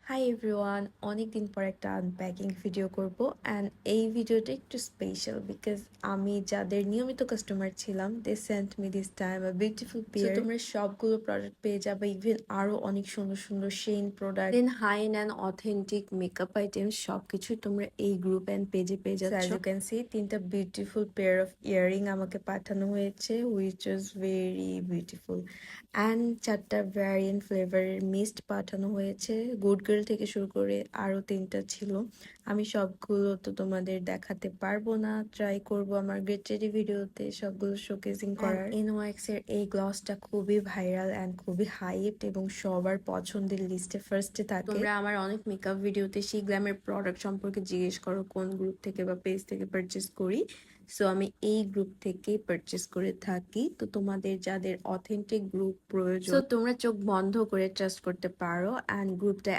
Hi everyone, অনেকদিন পর একটা আনপ্যাকিং ভিডিও করব অ্যান্ড এই ভিডিওটা একটু স্পেশাল বিকজ আমি যাদের নিয়মিত কাস্টমার ছিলাম they sent me this time a beautiful pair. তোমরা সবগুলো প্রোডাক্ট পেয়ে যাবে, ইভেন আরো অনেক সুন্দর সুন্দর শেন product, then high and authentic makeup items সবকিছু তোমরা এই গ্রুপ অ্যান্ড পেজে পেয়ে যাচ্ছ। অ্যাজ ইউ ক্যান সি তিনটা বিউটিফুল পেয়ার অফ ইয়ারিং আমাকে পাঠানো হয়েছে, which was very beautiful. And চারটা ভ্যারিয়েন্ট ফ্লেভারের মিস্ট পাঠানো হয়েছে, গুড গার্ল থেকে শুরু করে আরও তিনটা ছিল। আমি সবগুলো তো তোমাদের দেখাতে পারবো না, ট্রাই করব আমার গেট রেডি ভিডিওতে সবগুলো শোকেসিং করার। NYX এর এই গ্লসটা খুবই ভাইরাল অ্যান্ড খুবই হাইপড এবং সবার পছন্দের লিস্টে ফার্স্টে থাকে। তোমরা আমার অনেক মেকআপ ভিডিওতে সেই গ্ল্যামের প্রোডাক্ট সম্পর্কে জিজ্ঞেস করো কোন গ্রুপ থেকে বা পেজ থেকে পারচেস করি। সো আমি এই গ্রুপ থেকেই পারচেস করে থাকি। তো তোমাদের যাদের অথেন্টিক গ্রুপ প্রয়োজন, সো তোমরা চোখ বন্ধ করে ট্রাস্ট করতে পারো অ্যান্ড গ্রুপটা